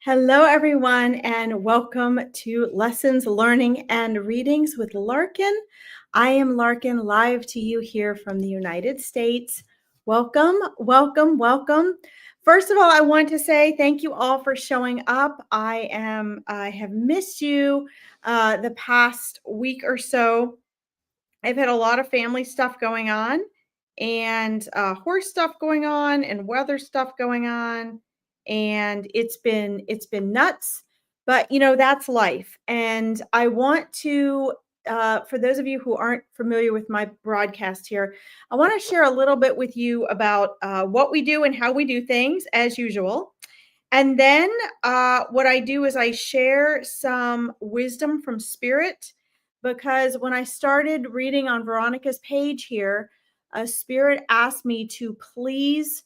Hello, everyone, and welcome to Lessons, Learning, and Readings with Larkin. I am Larkin, live to you here from the United States. Welcome, welcome, welcome. First of all, I want to say thank you all for showing up. I have missed you the past week or so. I've had a lot of family stuff going on, and horse stuff going on, and weather stuff going on, and it's been nuts. But that's life. And I want to, for those of you who aren't familiar with my broadcast here, I want to share a little bit with you about what we do and how we do things, as usual. And then what I do is I share some wisdom from Spirit, because when I started reading on Veronica's page here, Spirit asked me to please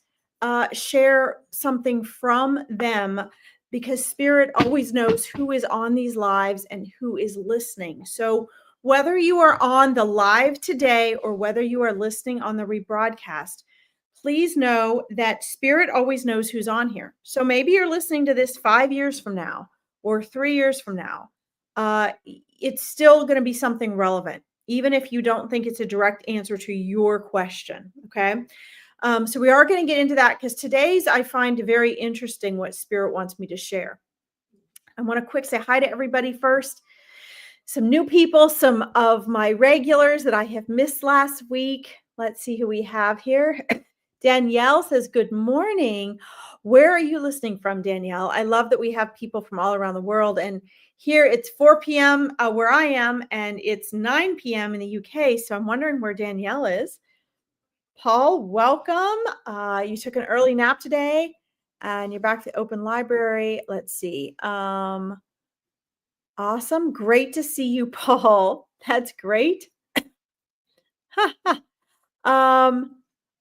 share something from them, because Spirit always knows who is on these lives and who is listening. So whether you are on the live today or whether you are listening on the rebroadcast, please know that Spirit always knows who's on here. So maybe you're listening to this 5 years from now or 3 years from now. It's still going to be something relevant, even if you don't think it's a direct answer to your question. Okay. So we are going to get into that, because today's I find very interesting what Spirit wants me to share. I want to quick say hi to everybody first. Some new people, some of my regulars that I have missed last week. Let's see who we have here. Danielle says, good morning. Where are you listening from, Danielle? I love that we have people from all around the world. And here it's 4 p.m. Where I am, and it's 9 p.m. in the UK. So I'm wondering where Danielle is. Paul, welcome. You took an early nap today and you're back to the open library. Let's see. Awesome. Great to see you, Paul. That's great.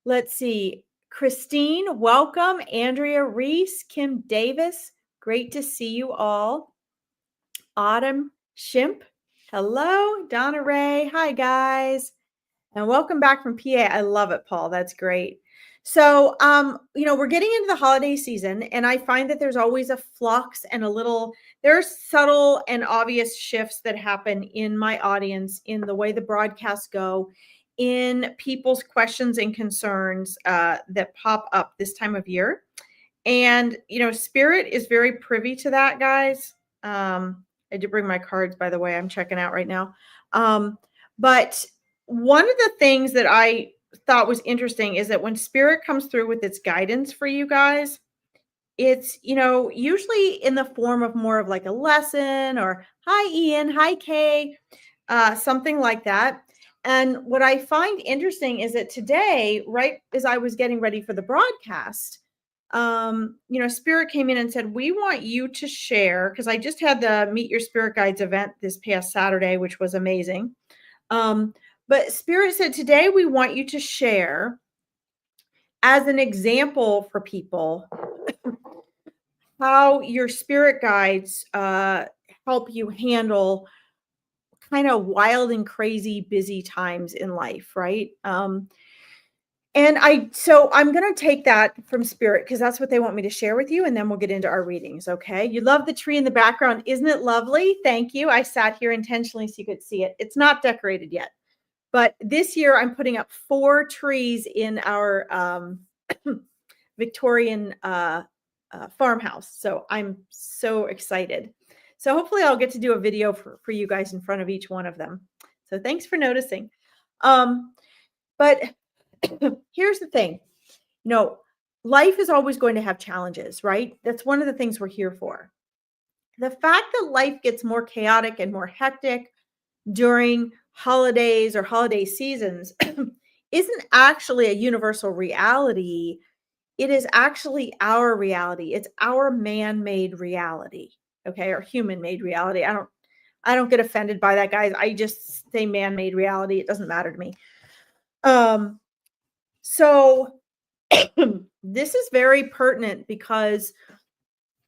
Let's see. Christine, welcome. Andrea Reese, Kim Davis, great to see you all. Autumn Shimp, hello. Donna Ray, hi guys. And welcome back from PA. I love it, Paul. That's great. So, we're getting into the holiday season, and I find that there's always a flux and there's subtle and obvious shifts that happen in my audience, in the way the broadcasts go, in people's questions and concerns that pop up this time of year. And, Spirit is very privy to that, guys. I did bring my cards, by the way. I'm checking out right now. But one of the things that I thought was interesting is that when Spirit comes through with its guidance for you guys, it's, usually in the form of more of like a lesson, or hi, Ian, hi, Kay, something like that. And what I find interesting is that today, right as I was getting ready for the broadcast, Spirit came in and said, we want you to share, because I just had the Meet Your Spirit Guides event this past Saturday, which was amazing. But Spirit said, today we want you to share as an example for people how your spirit guides help you handle kind of wild and crazy busy times in life, right? So I'm going to take that from Spirit, because that's what they want me to share with you. And then we'll get into our readings. Okay. You love the tree in the background. Isn't it lovely? Thank you. I sat here intentionally so you could see it. It's not decorated yet, but this year I'm putting up 4 trees in our Victorian farmhouse. So I'm so excited. So hopefully I'll get to do a video for you guys in front of each one of them. So thanks for noticing. But here's the thing, life is always going to have challenges, right? That's one of the things we're here for. The fact that life gets more chaotic and more hectic during holidays or holiday seasons isn't actually a universal reality. It is actually our reality. It's our man-made reality, okay, or human-made reality. I don't get offended by that, guys. I just say man-made reality. It doesn't matter to me. So this is very pertinent, because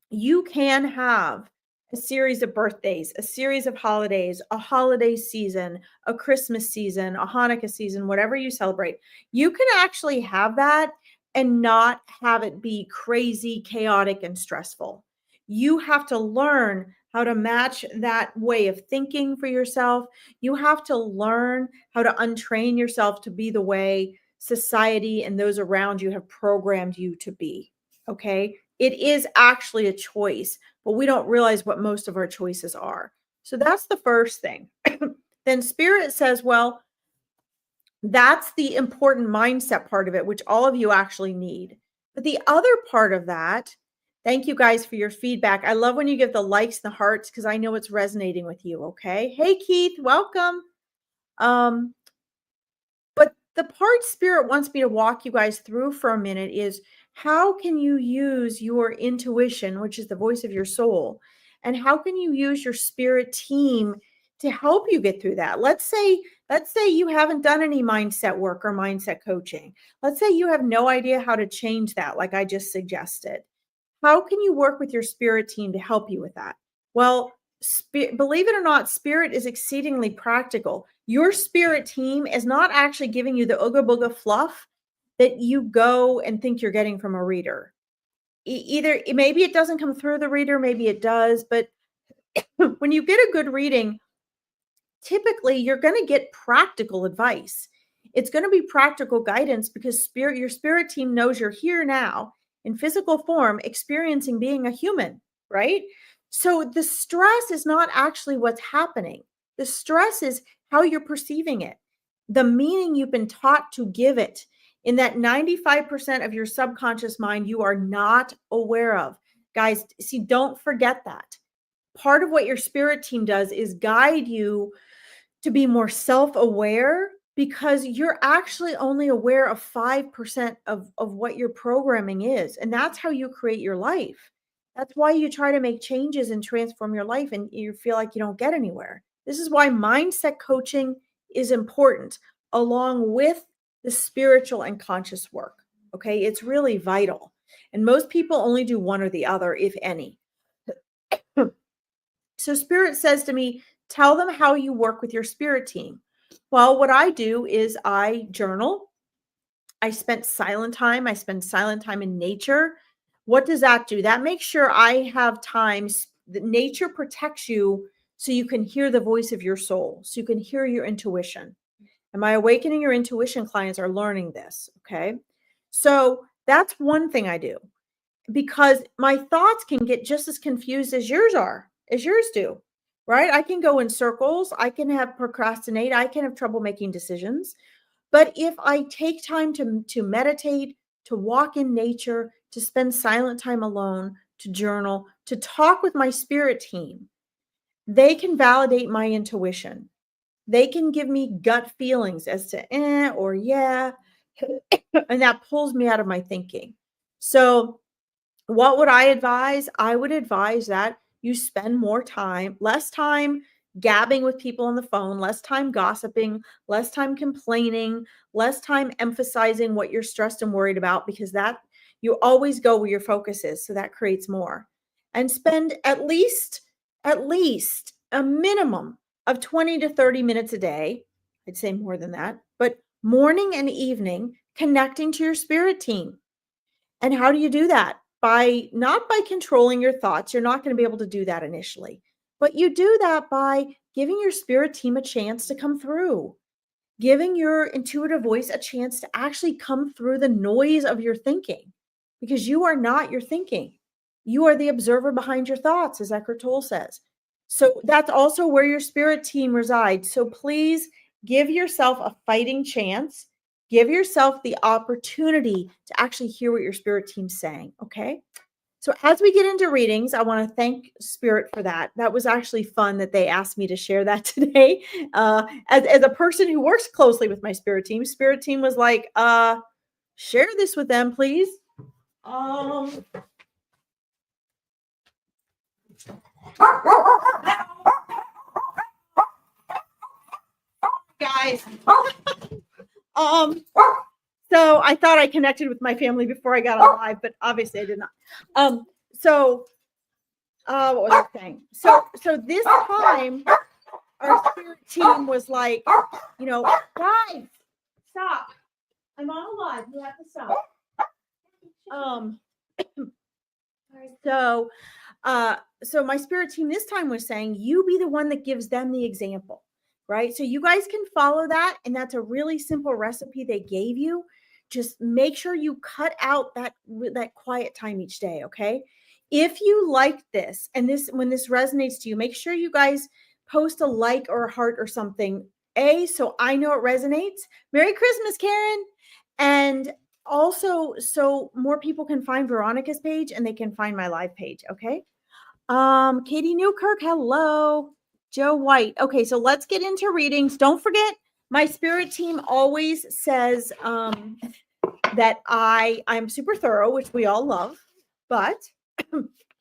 you can have a series of birthdays, a series of holidays, a holiday season, a Christmas season, a Hanukkah season, whatever you celebrate. You can actually have that and not have it be crazy, chaotic, and stressful. You have to learn how to match that way of thinking for yourself. You have to learn how to untrain yourself to be the way society and those around you have programmed you to be. Okay. It is actually a choice, but we don't realize what most of our choices are. So that's the first thing. Then Spirit says, well, that's the important mindset part of it, which all of you actually need. But the other part of that, thank you guys for your feedback. I love when you give the likes and the hearts because I know it's resonating with you. Okay. Hey, Keith, welcome. But the part Spirit wants me to walk you guys through for a minute is how can you use your intuition, which is the voice of your soul, and how can you use your spirit team to help you get through that? Let's say you haven't done any mindset work or mindset coaching. Let's say you have no idea how to change that, like I just suggested. How can you work with your spirit team to help you with that? Well, believe it or not, Spirit is exceedingly practical. Your spirit team is not actually giving you the ooga booga fluff that you go and think you're getting from a reader. Either maybe it doesn't come through the reader, maybe it does, but when you get a good reading, typically you're going to get practical advice. It's going to be practical guidance because your spirit team knows you're here now in physical form, experiencing being a human, right? So the stress is not actually what's happening. The stress is how you're perceiving it, the meaning you've been taught to give it. In that 95% of your subconscious mind, you are not aware of. Guys, see, don't forget that. Part of what your spirit team does is guide you to be more self-aware because you're actually only aware of 5% of what your programming is. And that's how you create your life. That's why you try to make changes and transform your life and you feel like you don't get anywhere. This is why mindset coaching is important along with the spiritual and conscious work. Okay. It's really vital. And most people only do one or the other, if any. So Spirit says to me, tell them how you work with your spirit team. Well, what I do is I journal. I spend silent time. I spend silent time in nature. What does that do? That makes sure I have times that nature protects you so you can hear the voice of your soul, so you can hear your intuition. And my Awakening Your Intuition clients are learning this. Okay. So that's one thing I do because my thoughts can get just as confused as yours do, right? I can go in circles. I can have procrastinate. I can have trouble making decisions. But if I take time to meditate, to walk in nature, to spend silent time alone, to journal, to talk with my spirit team, they can validate my intuition. They can give me gut feelings as to or yeah, and that pulls me out of my thinking. So what would I advise? I would advise that you spend less time gabbing with people on the phone, less time gossiping, less time complaining, less time emphasizing what you're stressed and worried about, because that you always go where your focus is. So that creates more. And spend at least a minimum of 20 to 30 minutes a day. I'd say more than that, but morning and evening connecting to your spirit team. And how do you do that? Not by controlling your thoughts. You're not going to be able to do that initially, but you do that by giving your spirit team a chance to come through, giving your intuitive voice a chance to actually come through the noise of your thinking, because you are not your thinking. You are the observer behind your thoughts, as Eckhart Tolle says. So that's also where your spirit team resides. So please give yourself a fighting chance. Give yourself the opportunity to actually hear what your spirit team's saying. Okay. So as we get into readings, I want to thank Spirit for that. That was actually fun that they asked me to share that today. As a person who works closely with my spirit team was like, share this with them, please. Guys. So I thought I connected with my family before I got on live, but obviously I did not. What was I saying? So this time our spirit team was like, guys, stop. I'm on live. You have to stop. So So my spirit team this time was saying, you be the one that gives them the example, right? So you guys can follow that. And that's a really simple recipe they gave you. Just make sure you cut out that quiet time each day. Okay. If you like this, and when this resonates to you, make sure you guys post a like or a heart or something. So I know it resonates. Merry Christmas, Karen. And also, so more people can find Veronica's page and they can find my live page. Okay. Katie Newkirk, hello. Joe White. Okay, so let's get into readings. Don't forget, my spirit team always says that I'm super thorough, which we all love, but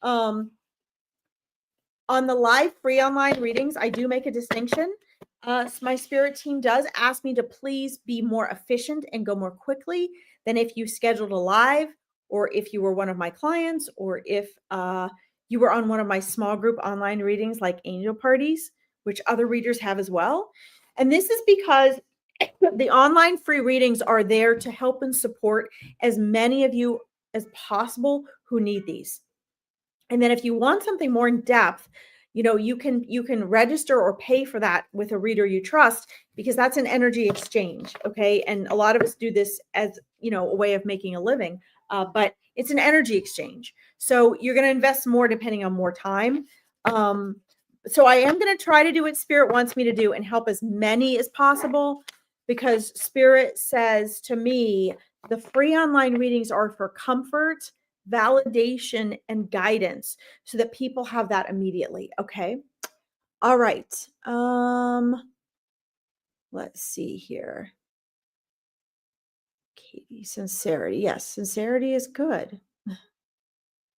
on the live free online readings, I do make a distinction. My spirit team does ask me to please be more efficient and go more quickly than if you scheduled a live, or if you were one of my clients, or if you were on one of my small group online readings like angel parties, which other readers have as well. And this is because the online free readings are there to help and support as many of you as possible who need these. And then if you want something more in depth, you can register or pay for that with a reader you trust, because that's an energy exchange. Okay. And a lot of us do this as, a way of making a living, but it's an energy exchange. So you're going to invest more depending on more time. So I am going to try to do what Spirit wants me to do and help as many as possible, because Spirit says to me, the free online readings are for comfort, validation, and guidance, so that people have that immediately. Okay. All right. Let's see here. Katie, sincerity. Yes, sincerity is good.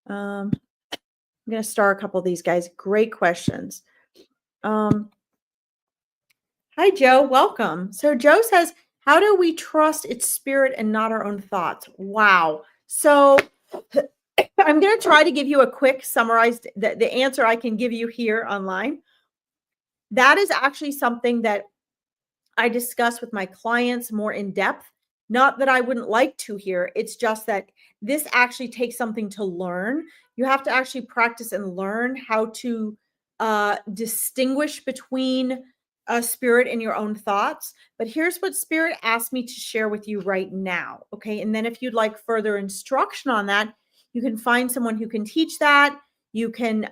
I'm going to star a couple of these guys. Great questions. Hi, Joe. Welcome. So Joe says, how do we trust its spirit and not our own thoughts? Wow. So I'm going to try to give you a quick summarized, the answer I can give you here online. That is actually something that I discuss with my clients more in depth. Not that I wouldn't like to here. It's just that this actually takes something to learn. You have to actually practice and learn how to distinguish between a spirit and your own thoughts. But here's what Spirit asked me to share with you right now. Okay. And then if you'd like further instruction on that, you can find someone who can teach that. You can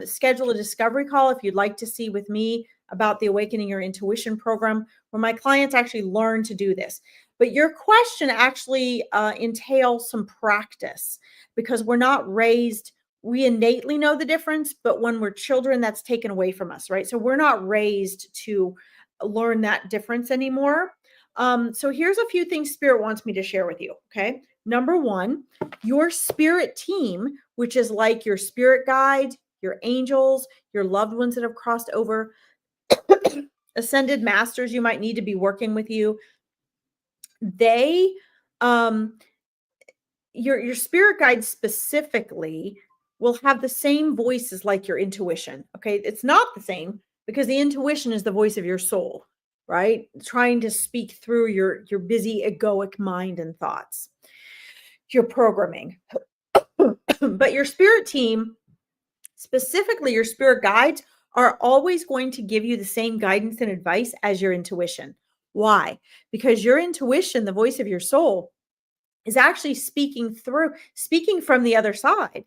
schedule a discovery call if you'd like to see with me about the Awakening Your Intuition program, where my clients actually learn to do this. But your question actually entails some practice, because we're not raised, we innately know the difference, but when we're children, that's taken away from us, right? So we're not raised to learn that difference anymore. So here's a few things Spirit wants me to share with you, okay? Number one, your spirit team, which is like your spirit guides, your angels, your loved ones that have crossed over, ascended masters you might need to be working with you, they your spirit guides specifically will have the same voices like your intuition. Okay, it's not the same, because the intuition is the voice of your soul, right? Trying to speak through your busy egoic mind and thoughts, your programming. But your spirit team, specifically your spirit guides, are always going to give you the same guidance and advice as your intuition. Why? Because your intuition, the voice of your soul, is actually speaking from the other side,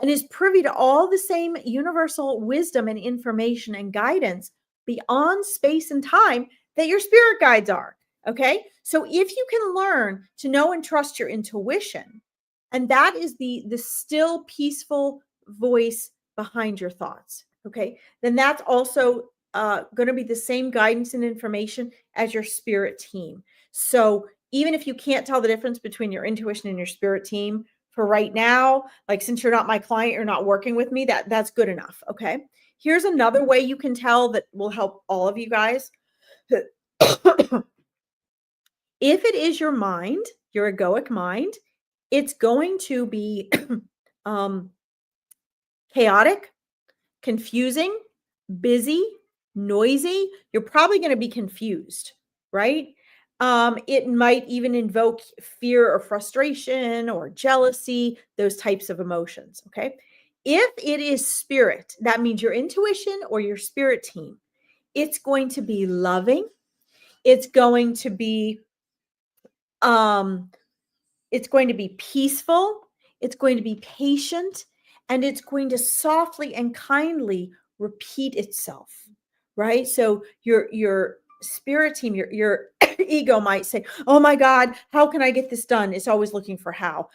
and is privy to all the same universal wisdom and information and guidance beyond space and time that your spirit guides are. Okay. So if you can learn to know and trust your intuition, and that is the still peaceful voice behind your thoughts, okay, then that's also going to be the same guidance and information as your spirit team. So even if you can't tell the difference between your intuition and your spirit team for right now, like since you're not my client, you're not working with me, that's good enough. Okay. Here's another way you can tell that will help all of you guys. If it is your mind, your egoic mind, it's going to be chaotic, confusing, busy, noisy. You're probably going to be confused, right? It might even invoke fear or frustration or jealousy, those types of emotions. Okay. If it is spirit, that means your intuition or your spirit team, it's going to be loving. It's going to be um it's going to be peaceful, it's going to be patient, and it's going to softly and kindly repeat itself, right? So your spirit team, your ego might say, "Oh my God, how can I get this done?" It's always looking for how.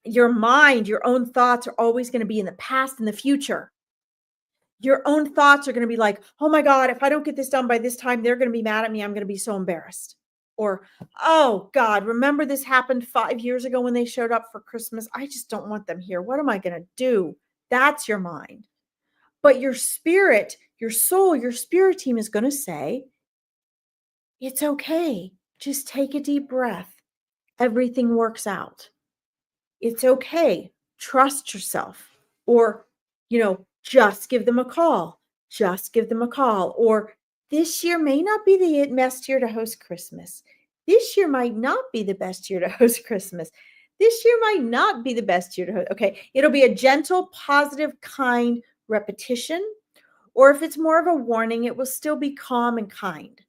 Your mind, your own thoughts are always going to be in the past and the future. Your own thoughts are going to be like, "Oh my God, if I don't get this done by this time, they're going to be mad at me. I'm going to be so embarrassed." Or, "Oh God, remember this happened 5 years ago when they showed up for Christmas? I just don't want them here. What am I going to do?" That's your mind. But your spirit, your soul, your spirit team is going to say, "It's okay. Just take a deep breath. Everything works out. It's okay. Trust yourself." Or, just give them a call. Just give them a call. Or, "This year may not be the best year to host Christmas. This year might not be the best year to host Christmas. This year might not be the best year to host." Okay. It'll be a gentle, positive, kind repetition. Or if it's more of a warning, it will still be calm and kind.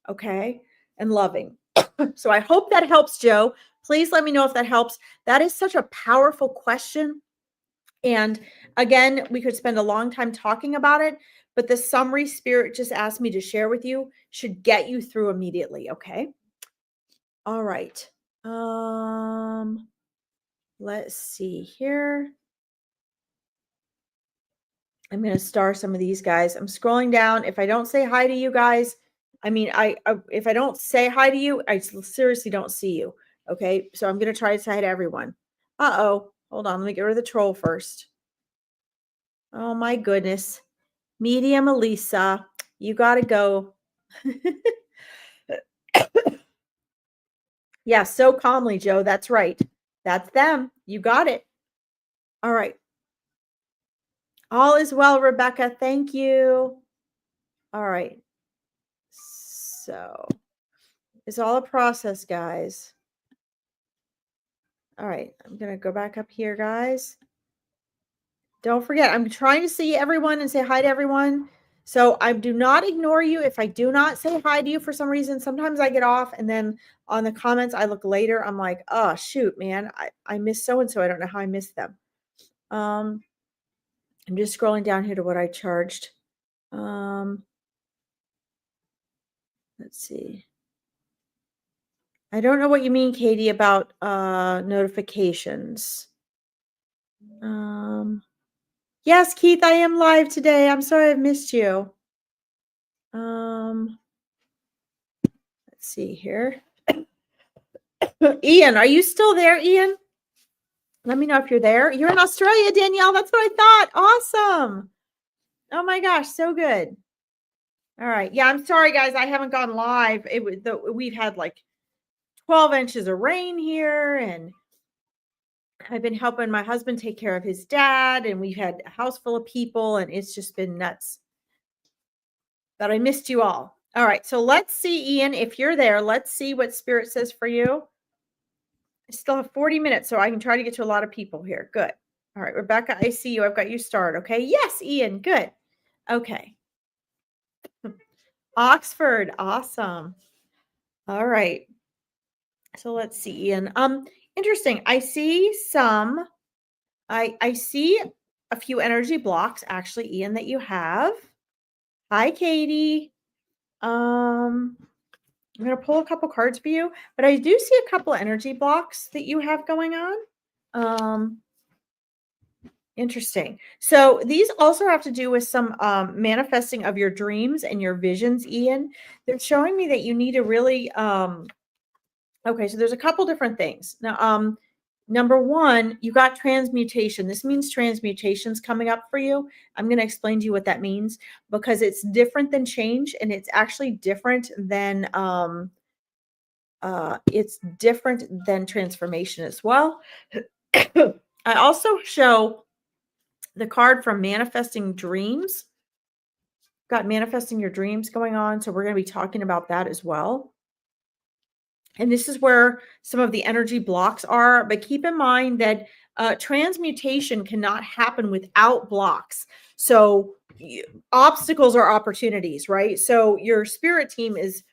Okay. And loving. So I hope that helps, Joe. Please let me know if that helps. That is such a powerful question. And again, we could spend a long time talking about it, but the summary Spirit just asked me to share with you should get you through immediately. Okay. All right. Let's see here. I'm going to star some of these guys. I'm scrolling down. If I don't say hi to you guys, if I don't say hi to you, I seriously don't see you. Okay. So I'm going to try to say hi to everyone. Uh-oh. Hold on. Let me get rid of the troll first. Oh my goodness. Medium Elisa, you got to go. Yeah, so calmly, Joe. That's right. That's them. You got it. All right. All is well, Rebecca. Thank you. All right. So it's all a process, guys. All right. I'm going to go back up here, guys. Don't forget, I'm trying to see everyone and say hi to everyone. So I do not ignore you if I do not say hi to you for some reason. Sometimes I get off and then on the comments I look later. I'm like, "Oh, shoot, man. I missed so-and-so. I don't know how I missed them." I'm just scrolling down here to what I charged. Let's see. I don't know what you mean, Katie, about notifications. Yes, Keith, I am live today. I'm sorry I've missed you. Let's see here. Ian, are you still there, Ian? Let me know if you're there. You're in Australia, Danielle. That's what I thought. Awesome. Oh my gosh, so good. All right. Yeah, I'm sorry, guys. I haven't gone live. We've had like 12 inches of rain here, and I've been helping my husband take care of his dad, and we've had a house full of people, and it's just been nuts. But I missed you all. All right. So let's see, Ian, if you're there. Let's see what Spirit says for you. I still have 40 minutes, so I can try to get to a lot of people here. Good. All right, Rebecca, I see you. I've got you started. Okay. Yes, Ian. Good. Okay. Oxford. Awesome. All right. So let's see, Ian. Interesting. I see I see a few energy blocks actually, Ian, that you have. Hi, Katie. I'm going to pull a couple cards for you, but I do see a couple energy blocks that you have going on. Interesting. So these also have to do with some manifesting of your dreams and your visions, Ian. They're showing me that you need to really okay, so there's a couple different things. Now, number one, you got transmutation. This means transmutation's coming up for you. I'm going to explain to you what that means because it's different than change, and it's actually different than transformation as well. I also show the card from manifesting dreams. Got manifesting your dreams going on. So we're going to be talking about that as well. And this is where some of the energy blocks are. But keep in mind that transmutation cannot happen without blocks. So obstacles are opportunities, right? So your spirit team is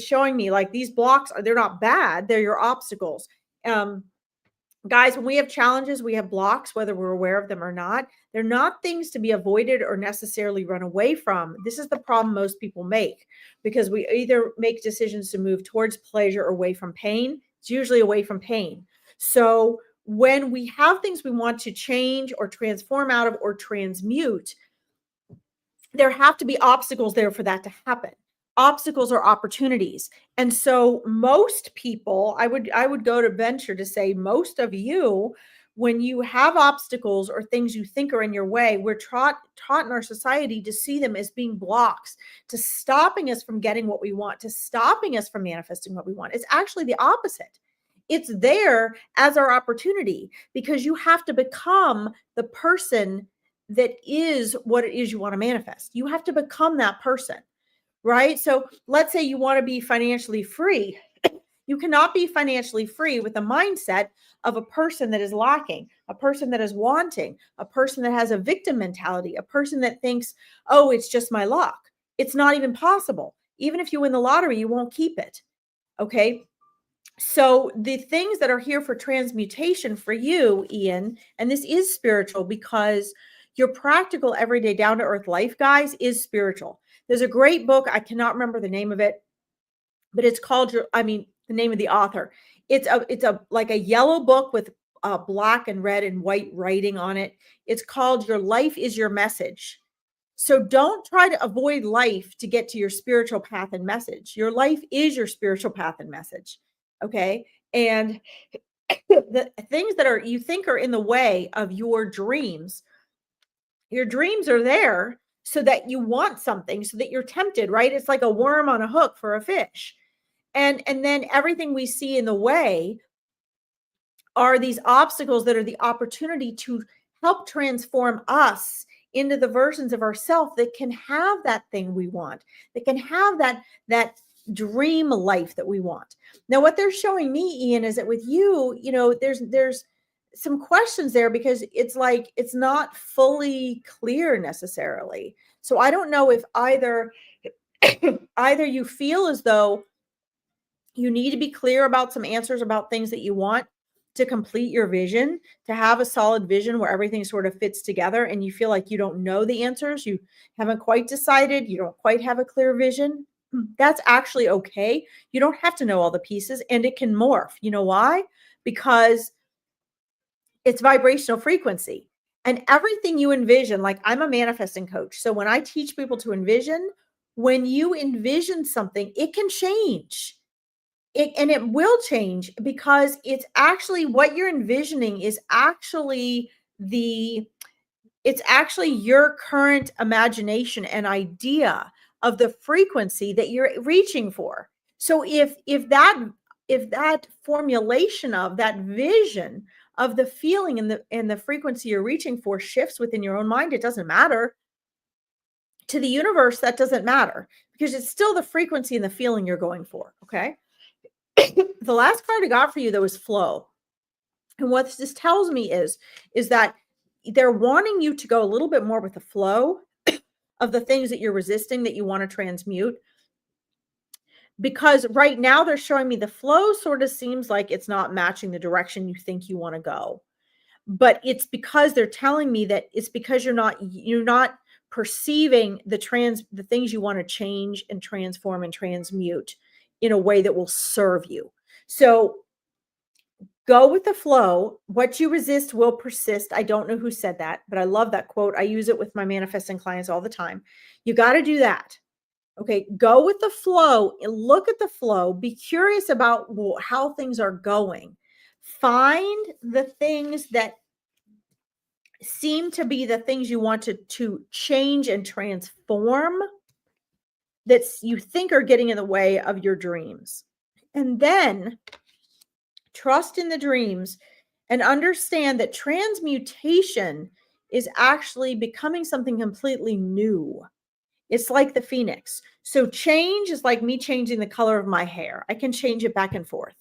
showing me like these blocks they're not bad, they're your obstacles. Guys, when we have challenges, we have blocks, whether we're aware of them or not. They're not things to be avoided or necessarily run away from. This is the problem most people make, because we either make decisions to move towards pleasure or away from pain. It's usually away from pain. So when we have things we want to change or transform out of or transmute, there have to be obstacles there for that to happen. Obstacles are opportunities. And so most people, I would go to venture to say most of you, when you have obstacles or things you think are in your way, we're taught in our society to see them as being blocks, to stopping us from getting what we want, to stopping us from manifesting what we want. It's actually the opposite. It's there as our opportunity, because you have to become the person that is what it is you want to manifest. You have to become that person, right? So let's say you want to be financially free. You cannot be financially free with the mindset of a person that is lacking, a person that is wanting, a person that has a victim mentality, a person that thinks, oh, it's just my luck. It's not even possible. Even if you win the lottery, you won't keep it. Okay. So the things that are here for transmutation for you, Ian, and this is spiritual because your practical, everyday, down to earth life, guys, is spiritual. There's a great book. I cannot remember the name of it, but it's called the name of the author. It's a like a yellow book with black and red and white writing on it. It's called Your Life is Your Message. So don't try to avoid life to get to your spiritual path and message. Your life is your spiritual path and message. Okay. And the things that you think are in the way of your dreams are there so that you want something, so that you're tempted, right? It's like a worm on a hook for a fish. And then everything we see in the way are these obstacles that are the opportunity to help transform us into the versions of ourselves that can have that thing we want, that can have that dream life that we want. Now, what they're showing me, Ian, is that with you, there's some questions there, because it's like it's not fully clear necessarily. So I don't know if either you feel as though you need to be clear about some answers about things that you want to complete your vision, to have a solid vision where everything sort of fits together, and you feel like you don't know the answers, you haven't quite decided, you don't quite have a clear vision. That's actually okay. You don't have to know all the pieces, and it can morph. You know why? Because it's vibrational frequency, and everything you envision, like I'm a manifesting coach. So when I teach people to envision, when you envision something, it can change. It will change, because it's actually what you're envisioning is actually it's actually your current imagination and idea of the frequency that you're reaching for. So if that formulation of that vision of the feeling and the frequency you're reaching for shifts within your own mind, it doesn't matter to the universe. That doesn't matter, because it's still the frequency and the feeling you're going for. Okay. The last card I got for you, though, is flow. And what this tells me is that they're wanting you to go a little bit more with the flow of the things that you're resisting, that you want to transmute. Because right now they're showing me the flow sort of seems like it's not matching the direction you think you want to go. But it's because they're telling me that it's because you're not perceiving the things you want to change and transform and transmute in a way that will serve you. So go with the flow. What you resist will persist. I don't know who said that, but I love that quote. I use it with my manifesting clients all the time. You got to do that. Okay. Go with the flow and look at the flow. Be curious about how things are going. Find the things that seem to be the things you want to change and transform, that you think are getting in the way of your dreams. And then trust in the dreams and understand that transmutation is actually becoming something completely new. It's like the phoenix. So change is like me changing the color of my hair. I can change it back and forth.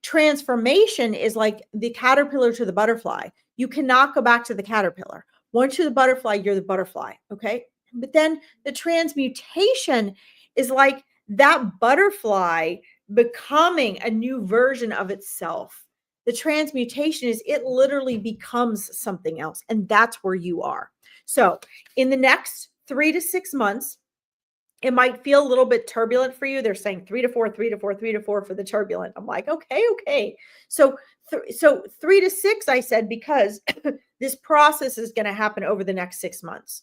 Transformation is like the caterpillar to the butterfly. You cannot go back to the caterpillar. Once you're the butterfly, you're the butterfly. Okay. But then the transmutation is like that butterfly becoming a new version of itself. The transmutation is it literally becomes something else. And that's where you are. So in the next 3 to 6 months, it might feel a little bit turbulent for you. They're saying 3 to 4, 3 to 4, 3 to 4 for the turbulent. I'm like, okay. So 3 to 6, I said, because this process is going to happen over the next 6 months.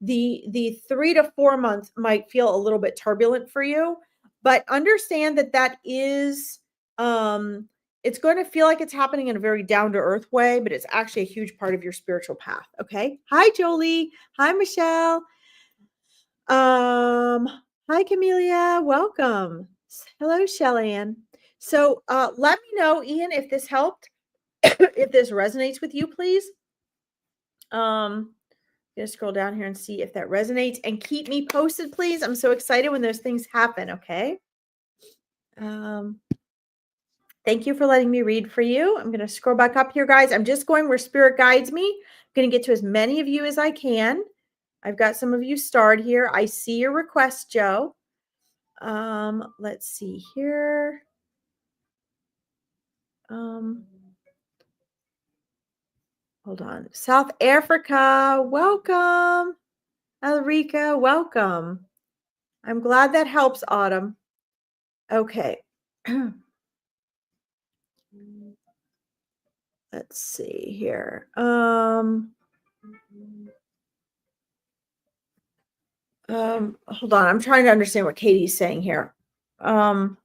The 3 to 4 months might feel a little bit turbulent for you, but understand that is, it's going to feel like it's happening in a very down to earth way, but it's actually a huge part of your spiritual path. Okay. Hi, Jolie. Hi, Michelle. Hi, Camelia. Welcome. Hello, Shellanne. So, let me know, Ian, if this helped, if this resonates with you, please. I'm gonna scroll down here and see if that resonates, and keep me posted, please. I'm so excited when those things happen. Okay. Thank you for letting me read for you. I'm going to scroll back up here, guys. I'm just going where spirit guides me. I'm going to get to as many of you as I can. I've got some of you starred here. I see your request, Joe. Let's see here. Hold on. South Africa, welcome. Alrika, welcome. I'm glad that helps, Autumn. Okay. Let's see here. Hold on. I'm trying to understand what Katie's saying here. Oh,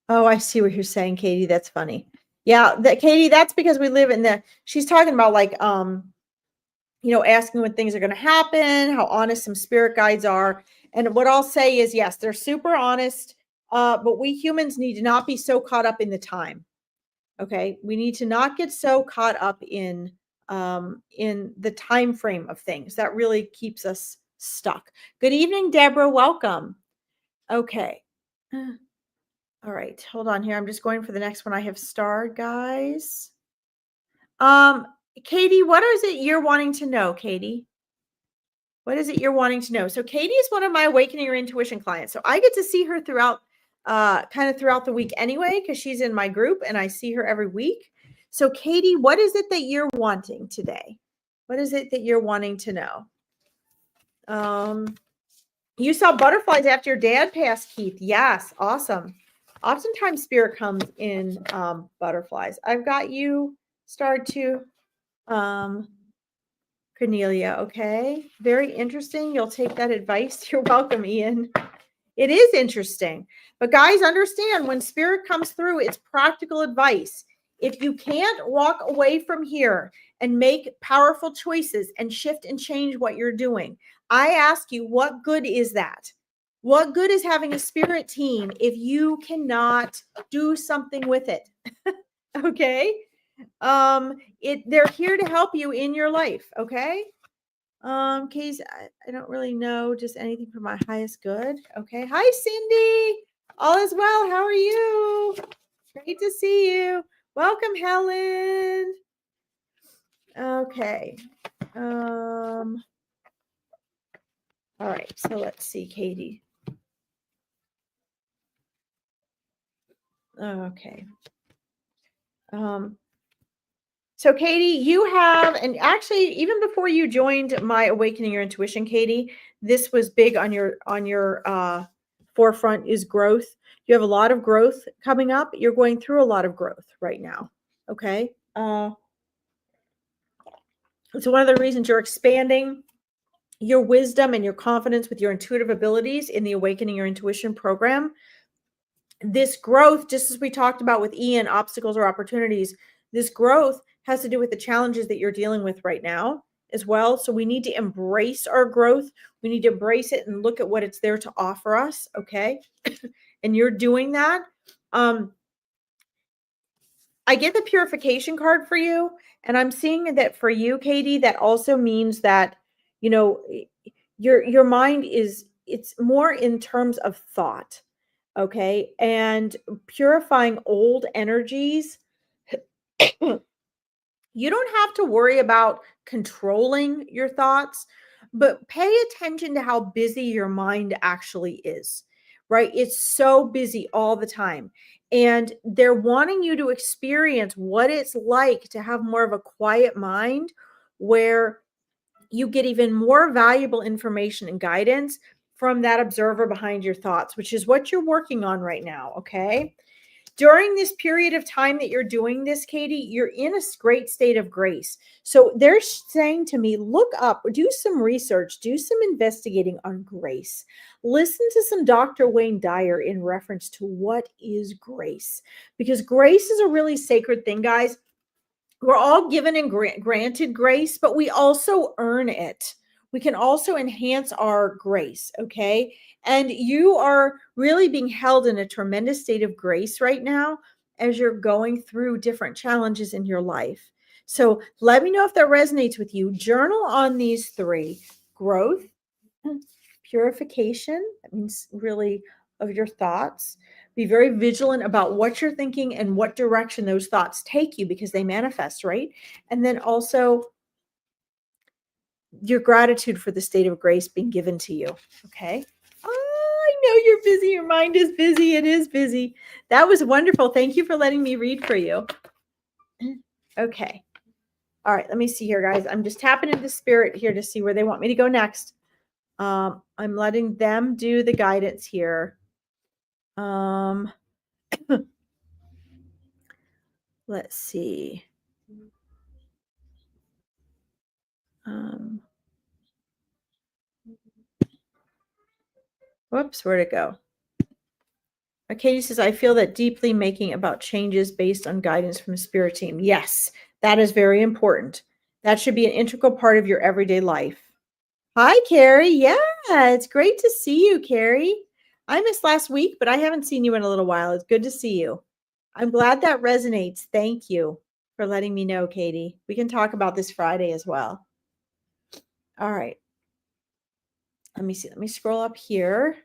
I see what you're saying, Katie. That's funny. Yeah, Katie, that's because we live in she's talking about like, asking when things are going to happen, how honest some spirit guides are. And what I'll say is, yes, they're super honest. But we humans need to not be so caught up in the time. Okay. We need to not get so caught up in the time frame of things. That really keeps us stuck. Good evening, Deborah. Welcome. Okay. All right, hold on here. I'm just going for the next one I have starred, guys. Katie, what is it you're wanting to know, Katie? What is it you're wanting to know? So Katie is one of my Awakening Your Intuition clients. So I get to see her throughout the week anyway, because she's in my group and I see her every week. So Katie, what is it that you're wanting today? What is it that you're wanting to know? You saw butterflies after your dad passed, Keith. Yes, awesome. Oftentimes spirit comes in butterflies. I've got you starred to Cornelia. Okay. Very interesting. You'll take that advice. You're welcome, Ian. It is interesting. But guys, understand when spirit comes through, it's practical advice. If you can't walk away from here and make powerful choices and shift and change what you're doing, I ask you, what good is that? What good is having a spirit team if you cannot do something with it? Okay. They're here to help you in your life. Okay. Case, I don't really know just anything for my highest good. Okay. Hi, Cindy. All is well. How are you? Great to see you. Welcome, Helen. Okay. All right. So let's see, Katie. Okay. So Katie, you have, and actually even before you joined my Awakening Your Intuition, Katie, this was big on your forefront is growth. You have a lot of growth coming up. You're going through a lot of growth right now. Okay. So one of the reasons you're expanding your wisdom and your confidence with your intuitive abilities in the Awakening Your Intuition program. This growth, just as we talked about with Ian, obstacles or opportunities, this growth has to do with the challenges that you're dealing with right now as well. So we need to embrace our growth. We need to embrace it and look at what it's there to offer us. Okay. And you're doing that. I get the purification card for you. And I'm seeing that for you, Katie, that also means that, your mind it's more in terms of thought. Okay. And purifying old energies. You don't have to worry about controlling your thoughts, but pay attention to how busy your mind actually is, right? It's so busy all the time. And they're wanting you to experience what it's like to have more of a quiet mind where you get even more valuable information and guidance from that observer behind your thoughts, which is what you're working on right now. Okay. During this period of time that you're doing this, Katie, you're in a great state of grace. So they're saying to me, look up, do some research, do some investigating on grace. Listen to some Dr. Wayne Dyer in reference to what is grace, because grace is a really sacred thing, guys. We're all given and granted grace, but we also earn it. We can also enhance our grace, okay? And you are really being held in a tremendous state of grace right now as you're going through different challenges in your life. So let me know if that resonates with you. Journal on these three: growth, purification, that means really of your thoughts. Be very vigilant about what you're thinking and what direction those thoughts take you, because they manifest, right? And then also your gratitude for the state of grace being given to you. Okay. Oh, I know you're busy. Your mind is busy. It is busy. That was wonderful. Thank you for letting me read for you. Okay. All right. Let me see here, guys. I'm just tapping into spirit here to see where they want me to go next. I'm letting them do the guidance here. Let's see. Whoops, where'd it go? Katie says, I feel that deeply making about changes based on guidance from the spirit team. Yes, that is very important. That should be an integral part of your everyday life. Hi, Carrie. Yeah, it's great to see you, Carrie. I missed last week, but I haven't seen you in a little while. It's good to see you. I'm glad that resonates. Thank you for letting me know, Katie. We can talk about this Friday as well. All right. Let me see. Let me scroll up here.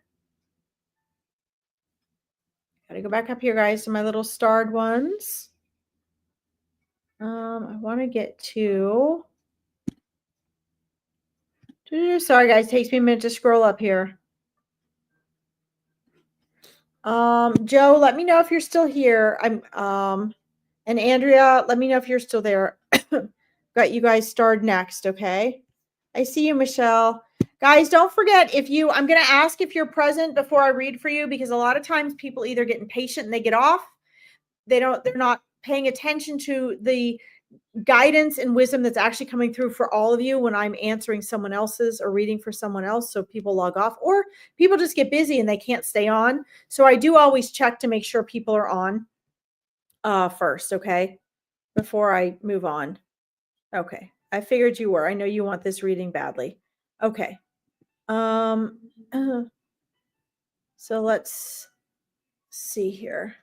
Gotta go back up here, guys, to my little starred ones. I want to get to. Sorry, guys. It takes me a minute to scroll up here. Joe, let me know if you're still here. And Andrea, let me know if you're still there. Got you guys starred next, okay? I see you, Michelle. Guys, don't forget, I'm going to ask if you're present before I read for you, because a lot of times people either get impatient and they get off. They're not paying attention to the guidance and wisdom that's actually coming through for all of you when I'm answering someone else's or reading for someone else. So people log off, or people just get busy and they can't stay on. So I do always check to make sure people are on first, okay, before I move on. Okay, I figured you were. I know you want this reading badly. Okay. So let's see here.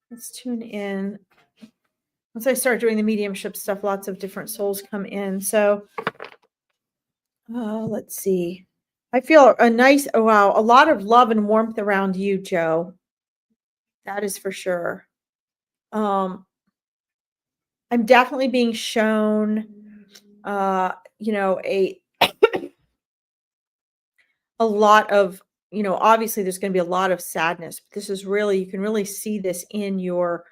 Let's tune in. Once I start doing the mediumship stuff, lots of different souls come in. So let's see. I feel a lot of love and warmth around you, Joe. That is for sure. I'm definitely being shown, a a lot of, obviously there's going to be a lot of sadness. But this is really, you can really see this in your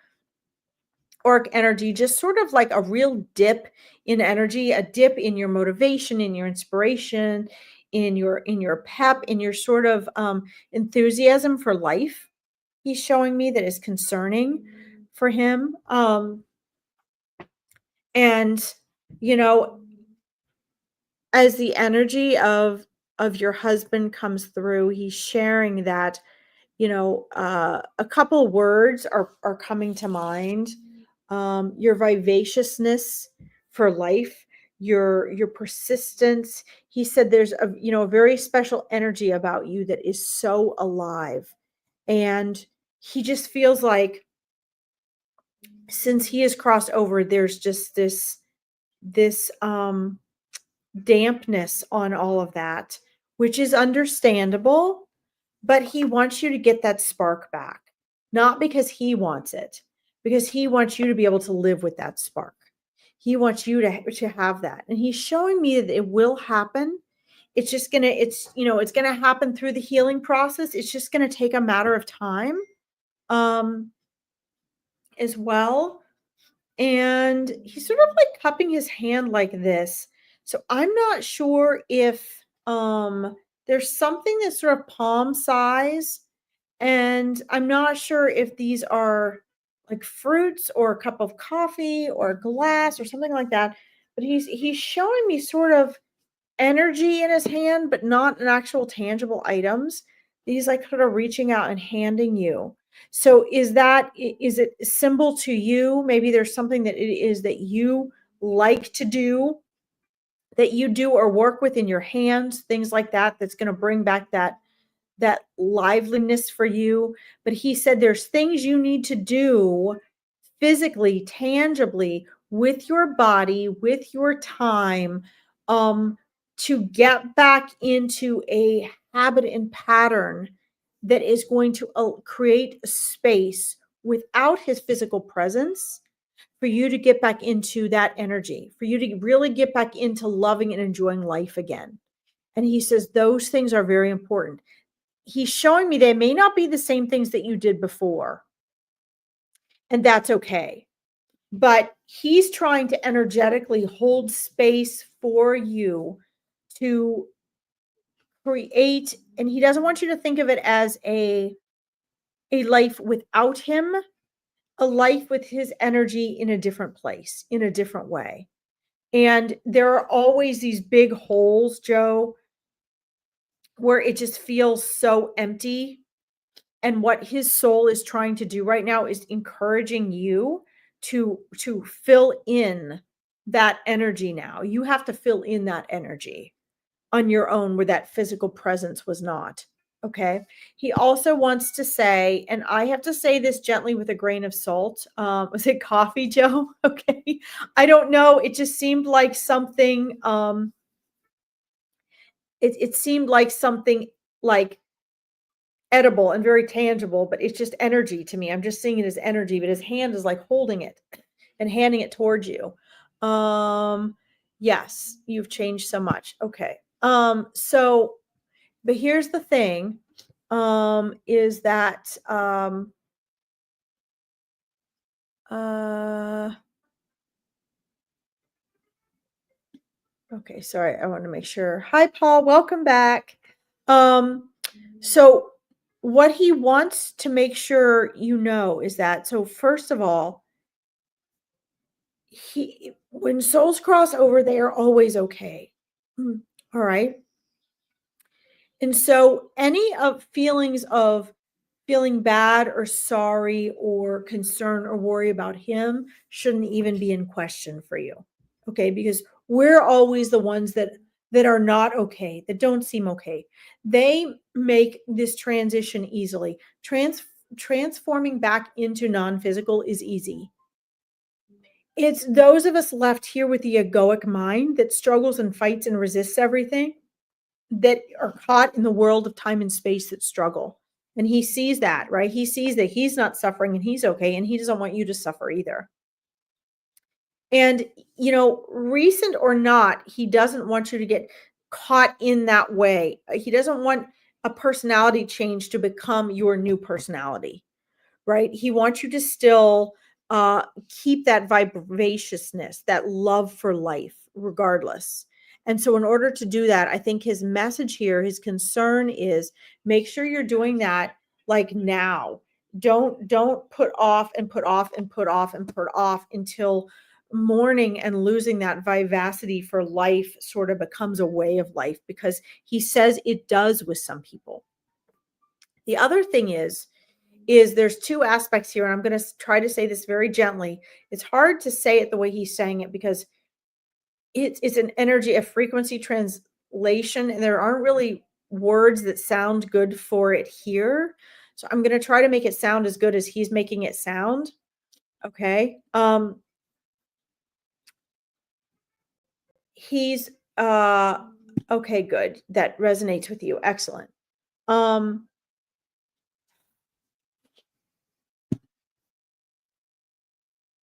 auric energy, just sort of like a real dip in energy, a dip in your motivation, in your inspiration, in your pep, in your sort of enthusiasm for life. He's showing me that is concerning for him. And as the energy of your husband comes through, he's sharing that, a couple words are coming to mind. Your vivaciousness for life, your persistence. He said there's a very special energy about you that is so alive. And he just feels like, since he has crossed over, there's just this dampness on all of that, which is understandable. but he wants you to get that spark back, not because he wants it, because he wants you to be able to live with that spark. He wants you to have that. And he's showing me that it will happen. It's just going to, it's going to happen through the healing process. It's just going to take a matter of time, um, as well. And he's sort of like cupping his hand like this. So I'm not sure if, there's something that's sort of palm size, and I'm not sure if these are like fruits or a cup of coffee or a glass or something like that. But he's showing me sort of energy in his hand, but not an actual tangible items. He's like sort of reaching out and handing you. So is it a symbol to you? Maybe there's something that it is that you like to do, that you do or work with in your hands, things like that, that's going to bring back that liveliness for you. But he said there's things you need to do physically, tangibly, with your body, with your time, um, to get back into a habit and pattern that is going to create a space without his physical presence, for you to get back into that energy, for you to really get back into loving and enjoying life again. And he says those things are very important. He's showing me they may not be the same things that you did before, and that's okay. But he's trying to energetically hold space for you to create, and he doesn't want you to think of it as a life without him, a life with his energy in a different place, in a different way. And there are always these big holes, Joe, where it just feels so empty. And what his soul is trying to do right now is encouraging you to fill in that energy now. You have to fill in that energy on your own where that physical presence was not. Okay. He also wants to say, and I have to say this gently with a grain of salt. Was it coffee, Joe? Okay. I don't know. It just seemed like something, it seemed like something like edible and very tangible, but it's just energy to me. I'm just seeing it as energy, but his hand is like holding it and handing it towards you. Yes, you've changed so much. Okay. So, but here's the thing, is that, uh, okay, sorry, I want to make sure. Hi, Paul, welcome back. So what he wants to make sure you know is that, so first of all, when souls cross over, they are always okay. All right. And so any of feelings of feeling bad or sorry or concern or worry about him shouldn't even be in question for you. Okay, because we're always the ones that are not okay, that don't seem okay. They make this transition easily. Transforming back into non-physical is easy. It's those of us left here with the egoic mind that struggles and fights and resists everything, that are caught in the world of time and space, that struggle. And he sees that, right? He sees that he's not suffering and he's okay, and he doesn't want you to suffer either. And, recent or not, he doesn't want you to get caught in that way. He doesn't want a personality change to become your new personality, right? He wants you to still keep that vivaciousness, that love for life, regardless. And so, in order to do that, I think his message here, his concern is, make sure you're doing that like now. Don't put off and put off and put off and put off until mourning and losing that vivacity for life sort of becomes a way of life, because he says it does with some people. The other thing is there's two aspects here, and I'm going to try to say this very gently. It's hard to say it the way he's saying it, because it's an energy, a frequency translation, and there aren't really words that sound good for it here. So I'm going to try to make it sound as good as he's making it sound. Okay. He's okay, good. That resonates with you. Excellent. Um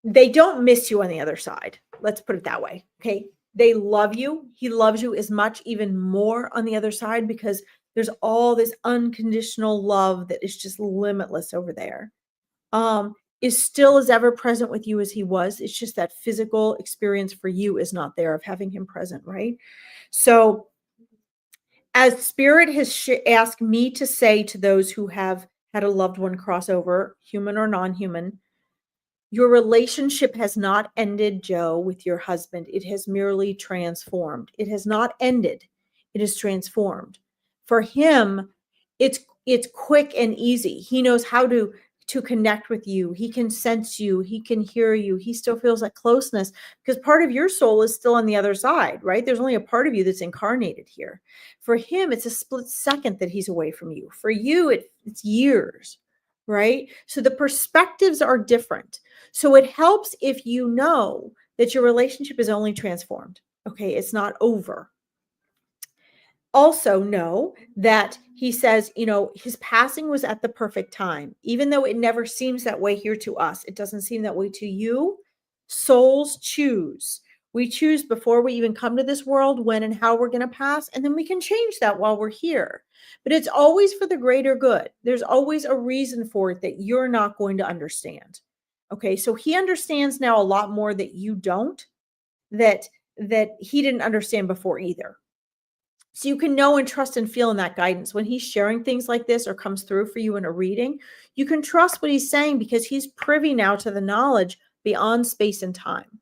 they don't miss you on the other side. Let's put it that way. Okay. They love you. He loves you as much, even more on the other side, because there's all this unconditional love that is just limitless over there. Is still as ever present with you as he was. It's just that physical experience for you is not there of having him present, right? So, as Spirit has asked me to say to those who have had a loved one cross over, human or non-human, your relationship has not ended, Joe, with your husband. It has merely transformed. It has not ended. It is transformed. For him, it's quick and easy. He knows how to connect with you. He can sense you. He can hear you. He still feels that closeness because part of your soul is still on the other side, right? There's only a part of you that's incarnated here. For him, it's a split second that he's away from you. For you, it's years, right? So the perspectives are different. So it helps if you know that your relationship is only transformed. Okay, it's not over. Also know that he says, his passing was at the perfect time. Even though it never seems that way here to us, it doesn't seem that way to you. Souls choose. We choose before we even come to this world when and how we're going to pass, and then we can change that while we're here. But it's always for the greater good. There's always a reason for it that you're not going to understand. Okay, so he understands now a lot more that you don't, that he didn't understand before either. So you can know and trust and feel in that guidance. When he's sharing things like this or comes through for you in a reading, you can trust what he's saying because he's privy now to the knowledge beyond space and time.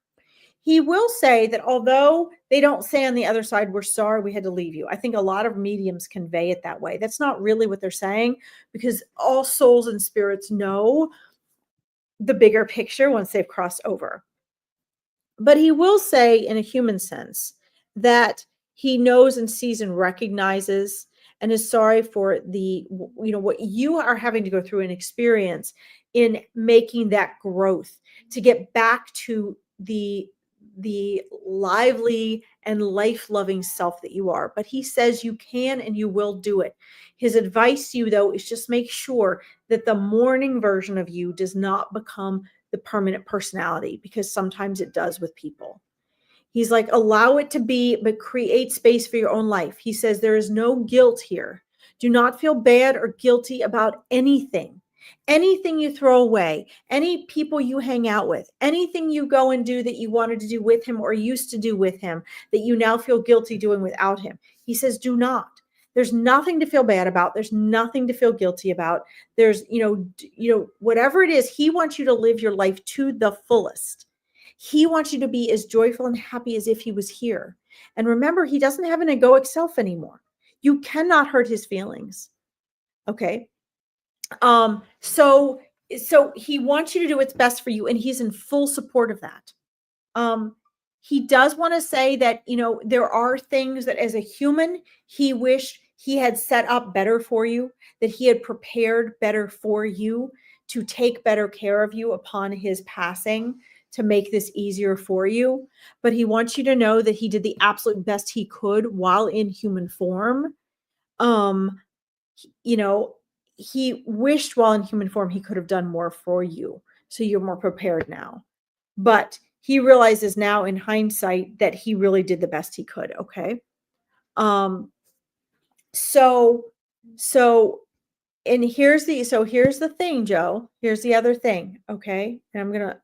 He will say that although they don't say on the other side, we're sorry we had to leave you. I think a lot of mediums convey it that way. That's not really what they're saying because all souls and spirits know the bigger picture once they've crossed over. But he will say in a human sense that he knows and sees and recognizes and is sorry for the, what you are having to go through and experience in making that growth to get back to the lively and life-loving self that you are. But he says you can and you will do it. His advice to you, though, is just make sure that the morning version of you does not become the permanent personality, because sometimes it does with people. He's like, allow it to be, but create space for your own life. He says there is no guilt here. Do not feel bad or guilty about anything. Anything you throw away, any people you hang out with, anything you go and do that you wanted to do with him or used to do with him that you now feel guilty doing without him. He says, do not. There's nothing to feel bad about. There's nothing to feel guilty about. There's, whatever it is, he wants you to live your life to the fullest. He wants you to be as joyful and happy as if he was here. And remember, he doesn't have an egoic self anymore. You cannot hurt his feelings. Okay. So he wants you to do what's best for you, and he's in full support of that. He does want to say that, there are things that as a human, he wished he had set up better for you, that he had prepared better for you to take better care of you upon his passing, to make this easier for you. But he wants you to know that he did the absolute best he could while in human form. He wished while in human form he could have done more for you, so you're more prepared now. But he realizes now in hindsight that he really did the best he could. Okay. And here's the thing, Joe. Here's the other thing. Okay. And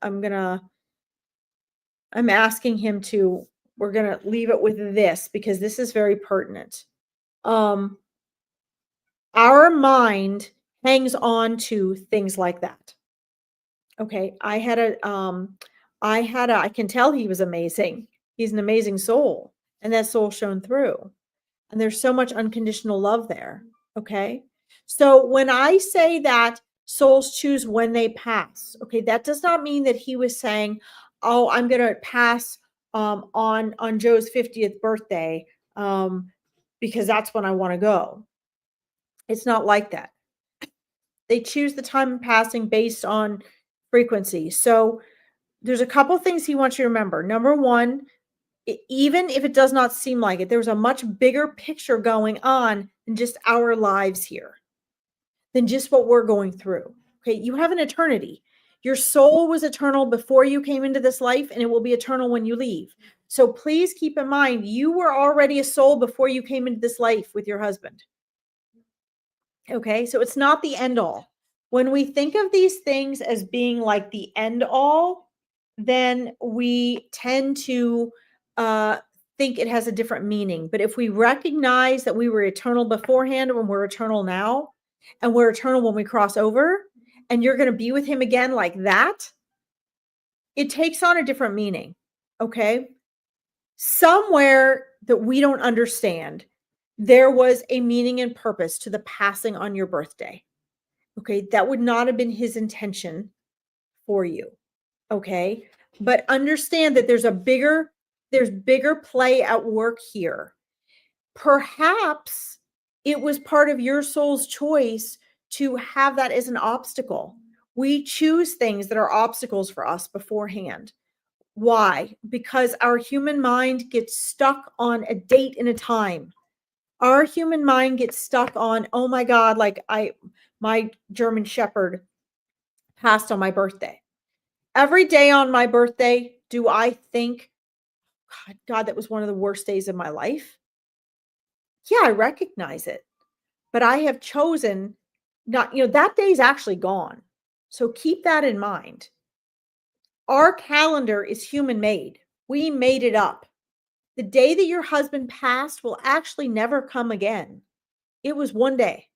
I'm asking him we're going to leave it with this because this is very pertinent. Our mind hangs on to things like that. Okay. I can tell he was amazing. He's an amazing soul, and that soul shone through. And there's so much unconditional love there. Okay. So when I say that souls choose when they pass, okay, that does not mean that he was saying, oh, I'm going to pass on Joe's 50th birthday because that's when I want to go. It's not like that. They choose the time of passing based on frequency. So there's a couple things he wants you to remember. Number one, even if it does not seem like it, there's a much bigger picture going on than just our lives here, than just what we're going through. Okay, you have an eternity. Your soul was eternal before you came into this life, and it will be eternal when you leave. So please keep in mind, you were already a soul before you came into this life with your husband. Okay, so it's not the end all. When we think of these things as being like the end all, then we tend to think it has a different meaning. But if we recognize that we were eternal beforehand and we're eternal now, and we're eternal when we cross over, and you're going to be with him again like that, it takes on a different meaning. Okay, somewhere that we don't understand, there was a meaning and purpose to the passing on your birthday. Okay, that would not have been his intention for you. Okay, but understand that there's bigger play at work here. Perhaps it was part of your soul's choice to have that as an obstacle. We choose things that are obstacles for us beforehand. Why? Because our human mind gets stuck on a date and a time. Our human mind gets stuck on, oh my God, like my German Shepherd passed on my birthday. Every day on my birthday, do I think, God, that was one of the worst days of my life? Yeah, I recognize it. But I have chosen not, that day's actually gone. So keep that in mind. Our calendar is human made. We made it up. The day that your husband passed will actually never come again. It was one day.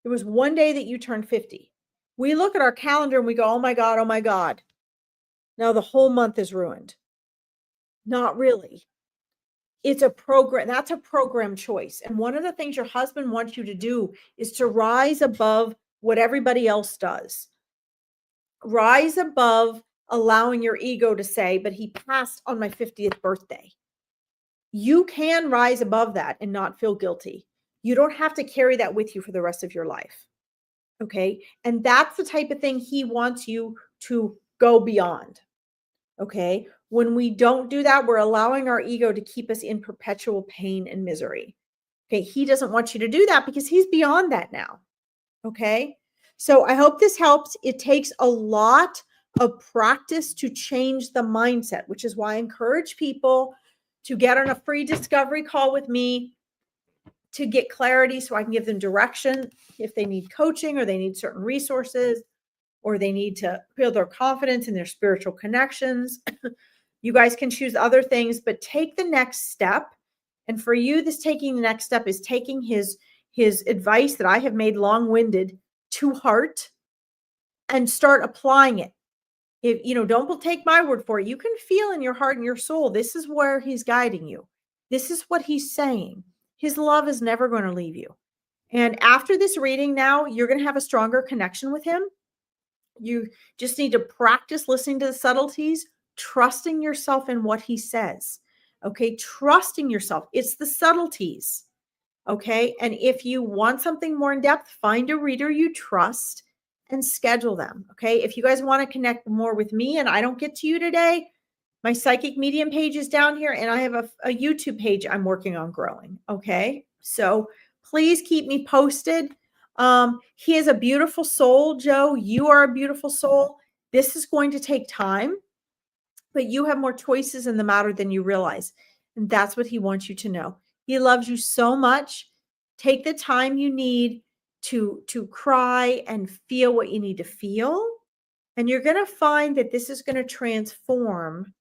It was one day that you turned 50. We look at our calendar and we go, oh my God, oh my God. Now the whole month is ruined. Not really. It's a program. That's a program choice. And one of the things your husband wants you to do is to rise above what everybody else does. Rise above allowing your ego to say, but he passed on my 50th birthday. You can rise above that and not feel guilty. You don't have to carry that with you for the rest of your life. Okay. And that's the type of thing he wants you to go beyond. Okay. When we don't do that, we're allowing our ego to keep us in perpetual pain and misery. Okay. He doesn't want you to do that because he's beyond that now. Okay. So I hope this helps. It takes a lot of practice to change the mindset, which is why I encourage people to get on a free discovery call with me to get clarity so I can give them direction if they need coaching or they need certain resources or they need to build their confidence in their spiritual connections. You guys can choose other things, but take the next step. And for you, this taking the next step is taking his advice that I have made long-winded to heart and start applying it. If don't take my word for it. You can feel in your heart and your soul, this is where he's guiding you. This is what he's saying. His love is never going to leave you. And after this reading now, you're going to have a stronger connection with him. You just need to practice listening to the subtleties, trusting yourself in what he says. Okay, trusting yourself. It's the subtleties. Okay, and if you want something more in depth, find a reader you trust and schedule them. Okay, if you guys want to connect more with me and I don't get to you today, my psychic medium page is down here and I have a YouTube page I'm working on growing. Okay, so please keep me posted. He is a beautiful soul, Joe. You are a beautiful soul. This is going to take time, but you have more choices in the matter than you realize. And that's what he wants you to know. He loves you so much. Take the time you need to cry and feel what you need to feel. And you're going to find that this is going to transform.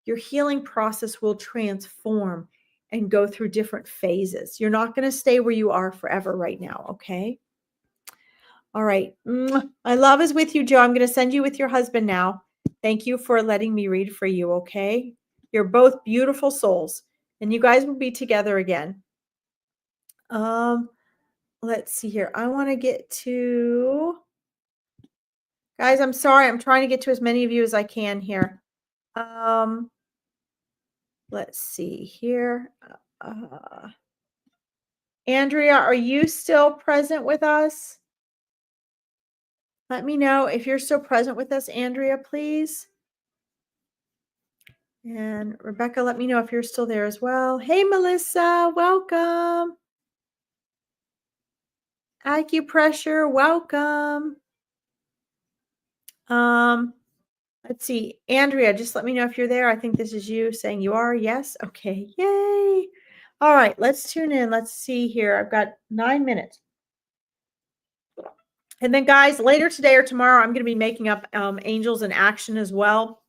Your healing process will transform and go through different phases. You're not going to stay where you are forever right now. Okay. All right. My love is with you, Joe. I'm going to send you with your husband now. Thank you for letting me read for you. Okay. You're both beautiful souls and you guys will be together again. Let's see here. I want to get to, guys, I'm sorry. I'm trying to get to as many of you as I can here. Let's see here. Andrea, are you still present with us? Let me know if you're still present with us, Andrea, please. And Rebecca, let me know if you're still there as well. Hey, Melissa, welcome. Acupressure, welcome. Um, let's see. Andrea, just let me know if you're there. I think this is you saying you are. Yes. Okay. Yay. All right. Let's tune in. Let's see here. I've got 9 minutes. And then, guys, later today or tomorrow, I'm going to be making up Angels in Action as well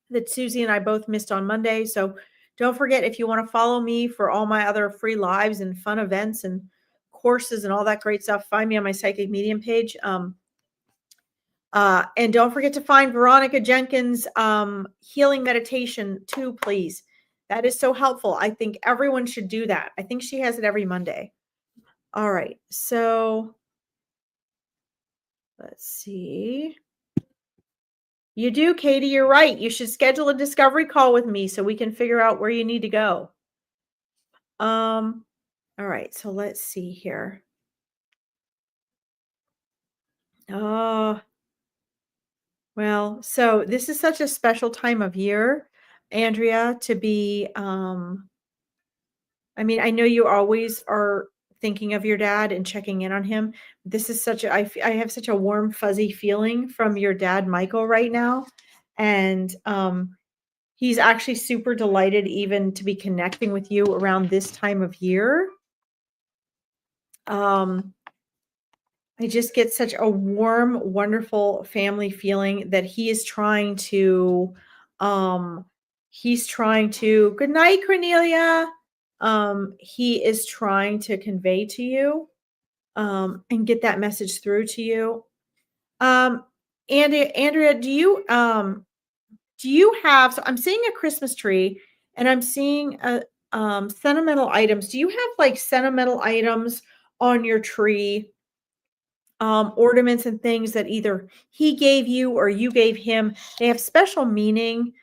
that Susie and I both missed on Monday. So don't forget, if you want to follow me for all my other free lives and fun events and courses and all that great stuff, find me on my Psychic Medium page. And don't forget to find Veronica Jenkins' healing meditation too, please. That is so helpful. I think everyone should do that. I think she has it every Monday. All right. So let's see. You do, Katie. You're right. You should schedule a discovery call with me so we can figure out where you need to go. All right. So let's see here. Oh, well, so this is such a special time of year, Andrea, to be, I mean, I know you always are thinking of your dad and checking in on him. This is such a, I have such a warm, fuzzy feeling from your dad, Michael, right now. And, he's actually super delighted even to be connecting with you around this time of year. I just get such a warm, wonderful family feeling that he is trying to, good night, Cornelia. He is trying to convey to you, and get that message through to you. Andrea, do you have, so I'm seeing a Christmas tree and I'm seeing sentimental items. Do you have like sentimental items on your tree? Ornaments and things that either he gave you or you gave him. They have special meaning.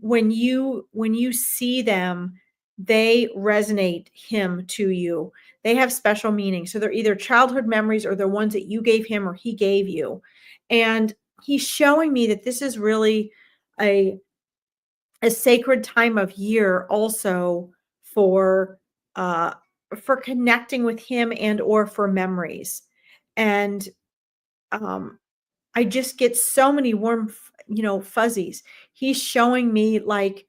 When you see them, they resonate him to you. They have special meaning. So they're either childhood memories or they're ones that you gave him or he gave you. And he's showing me that this is really a sacred time of year also for uh for connecting with him and or for memories. And um I just get so many warm fuzzies. He's showing me like,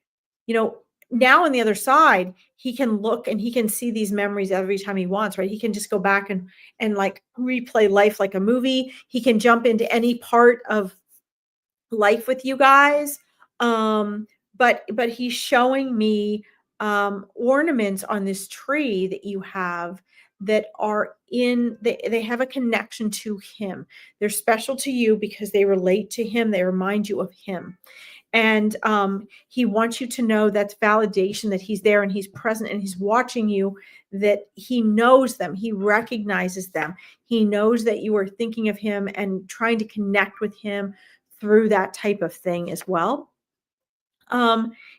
you know now on the other side, he can look and he can see these memories every time he wants, right? He can just go back and like replay life like a movie. He can jump into any part of life with you guys. But he's showing me ornaments on this tree that you have that are they have a connection to him. They're special to you because they relate to him. They remind you of him. And he wants you to know that's validation, that he's there and he's present and he's watching you, that he knows them. He recognizes them. He knows that you are thinking of him and trying to connect with him through that type of thing as well.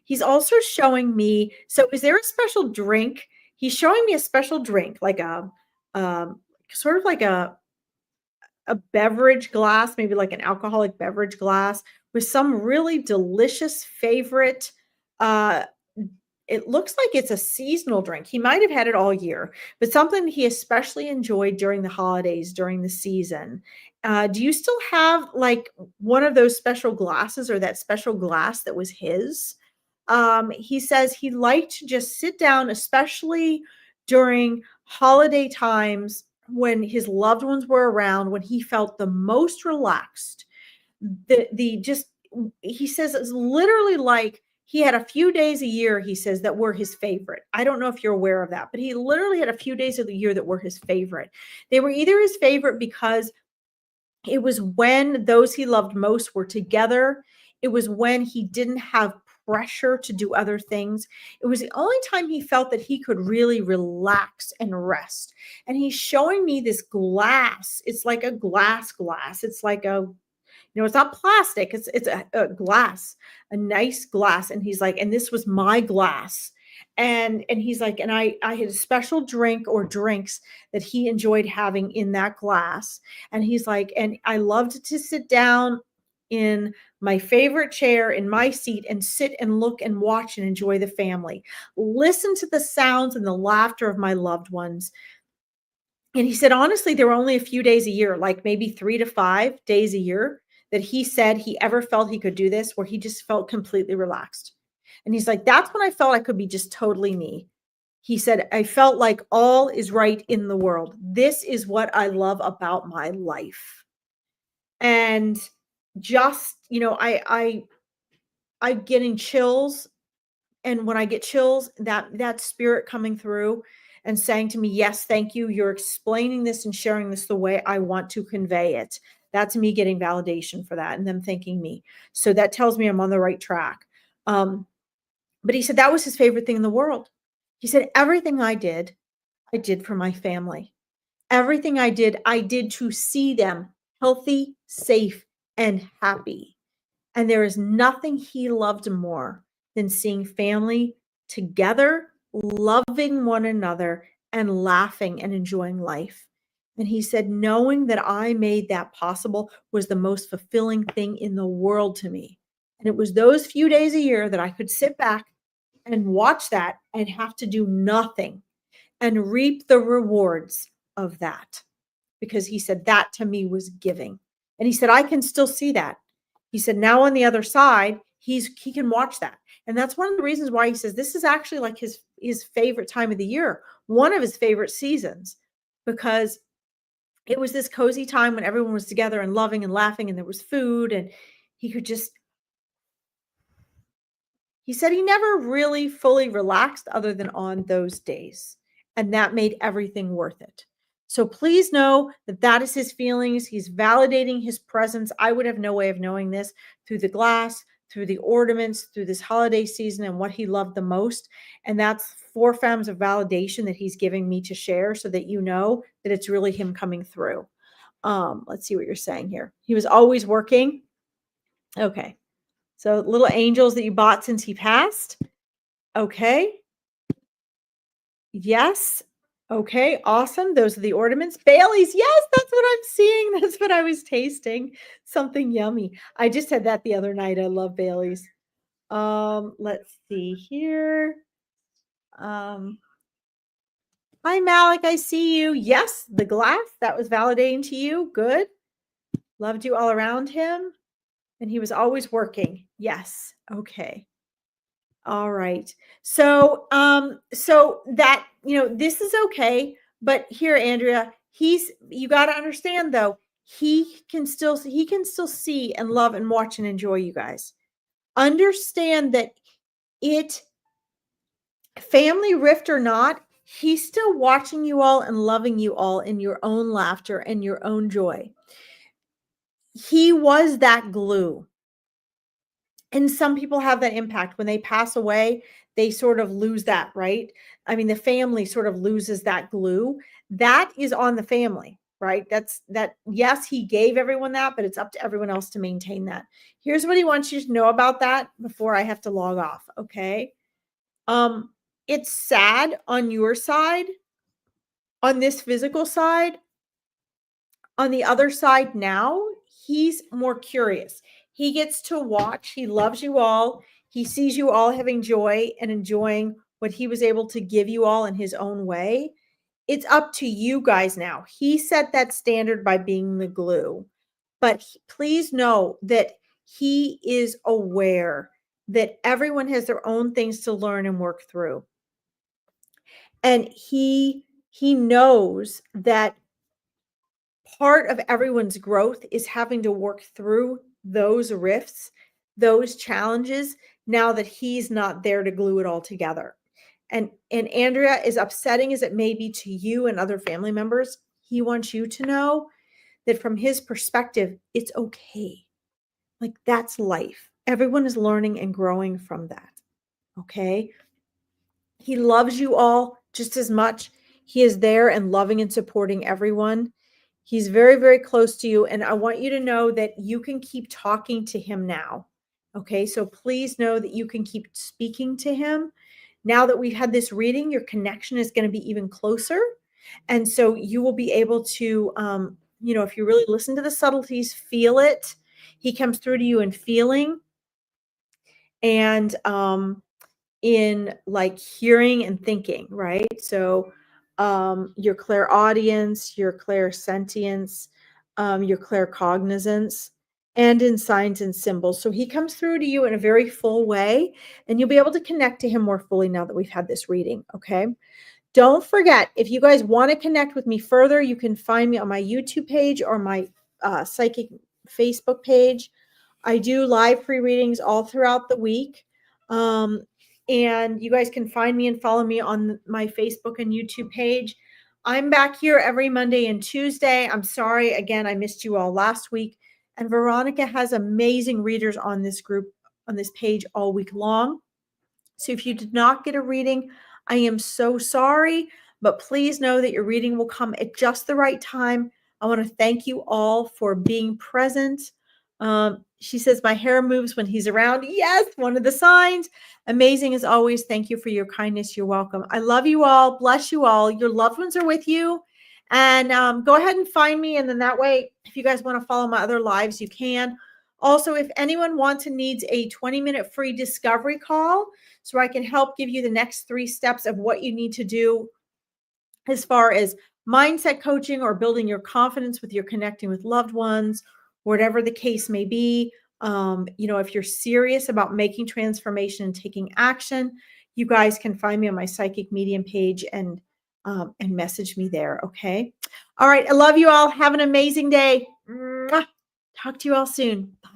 He's also showing me, so is there a special drink? He's showing me a special drink, like a sort of like a beverage glass, maybe like an alcoholic beverage glass with some really delicious favorite. It looks like it's a seasonal drink. He might have had it all year, but something he especially enjoyed during the holidays, during the season. Do you still have like one of those special glasses or that special glass that was his? He says he liked to just sit down, especially during holiday times when his loved ones were around, when he felt the most relaxed. The just He says it's literally like he had a few days a year, he says, that were his favorite. I don't know if you're aware of that, but he literally had a few days of the year that were his favorite. They were either his favorite because it was when those he loved most were together. It was when he didn't have pressure to do other things. It was the only time he felt that he could really relax and rest. And he's showing me this glass. It's like a glass. It's like it's not plastic. It's a glass, a nice glass. And he's like, and this was my glass. And he's like, and I had a special drink or drinks that he enjoyed having in that glass. And he's like, and I loved to sit down in my favorite chair in my seat and sit and look and watch and enjoy the family. Listen to the sounds and the laughter of my loved ones. And he said, honestly, there were only a few days a year, like maybe 3 to 5 days a year that he said he ever felt he could do this, where he just felt completely relaxed. And he's like, that's when I felt I could be just totally me. He said, I felt like all is right in the world. This is what I love about my life. And just, I'm getting chills. And when I get chills, that spirit coming through and saying to me, yes, thank you. You're explaining this and sharing this the way I want to convey it. That's me getting validation for that and them thanking me. So that tells me I'm on the right track. But he said that was his favorite thing in the world. He said, everything I did for my family. Everything I did to see them healthy, safe, and happy. And there is nothing he loved more than seeing family together, loving one another, and laughing and enjoying life. And he said, knowing that I made that possible was the most fulfilling thing in the world to me. And it was those few days a year that I could sit back and watch that and have to do nothing and reap the rewards of that. Because he said that to me was giving. And he said, I can still see that. He said, now on the other side, he can watch that. And that's one of the reasons why he says this is actually like his favorite time of the year, one of his favorite seasons, because it was this cozy time when everyone was together and loving and laughing and there was food and he could just, he said he never really fully relaxed other than on those days. And that made everything worth it. So please know that that is his feelings. He's validating his presence. I would have no way of knowing this through the glass, through the ornaments, through this holiday season and what he loved the most. And that's 4 forms of validation that he's giving me to share so that you know that it's really him coming through. Let's see what you're saying here. He was always working. Okay. So little angels that you bought since he passed. Okay. Yes. Okay. Awesome. Those are the ornaments. Bailey's. Yes, that's what I'm seeing. That's what I was tasting. Something yummy. I just had that the other night. I love Bailey's. Let's see here. Hi, Malik. I see you. Yes, the glass. That was validating to you. Good. Loved you all around him. And he was always working. Yes. Okay. All right. So that, this is okay. But here, Andrea, you got to understand though, he can still see and love and watch and enjoy you guys. Understand that family rift or not, he's still watching you all and loving you all in your own laughter and your own joy. He was that glue. And some people have that impact when they pass away, they sort of lose that, right? I mean, the family sort of loses that glue. That is on the family, right? Yes, he gave everyone that, but it's up to everyone else to maintain that. Here's what he wants you to know about that before I have to log off, okay? It's sad on your side, on this physical side. On the other side now, he's more curious. He gets to watch. He loves you all. He sees you all having joy and enjoying what he was able to give you all in his own way. It's up to you guys now. He set that standard by being the glue. But please know that he is aware that everyone has their own things to learn and work through. And he knows that part of everyone's growth is having to work through those rifts, those challenges, now that he's not there to glue it all together. And Andrea, as upsetting as it may be to you and other family members, he wants you to know that from his perspective, it's okay. Like, that's life. Everyone is learning and growing from that. Okay. He loves you all just as much. He is there and loving and supporting everyone. He's very, very close to you. And I want you to know that you can keep talking to him now. Okay. So please know that you can keep speaking to him. Now that we've had this reading, your connection is going to be even closer. And so you will be able to, if you really listen to the subtleties, feel it. He comes through to you in feeling and in like hearing and thinking, right? So your clairaudience, your clairsentience, your claircognizance, and in signs and symbols. So he comes through to you in a very full way, and you'll be able to connect to him more fully now that we've had this reading. Okay. Don't forget, if you guys want to connect with me further, you can find me on my YouTube page or my psychic Facebook page. I do live free readings all throughout the week. And you guys can find me and follow me on my Facebook and YouTube page. I'm back here every Monday and Tuesday. I'm sorry, again, I missed you all last week. And Veronica has amazing readers on this group, on this page all week long. So if you did not get a reading, I am so sorry, but please know that your reading will come at just the right time. I want to thank you all for being present. She says, my hair moves when he's around. Yes, one of the signs. Amazing as always. Thank you for your kindness. You're welcome. I love you all. Bless you all. Your loved ones are with you. And go ahead and find me. And then that way, if you guys want to follow my other lives, you can. Also, if anyone wants and needs a 20-minute free discovery call, so I can help give you the next 3 steps of what you need to do as far as mindset coaching or building your confidence with your connecting with loved ones, whatever the case may be. If you're serious about making transformation and taking action, you guys can find me on my Psychic Medium page and message me there. Okay. All right. I love you all. Have an amazing day. Mwah. Talk to you all soon. Bye.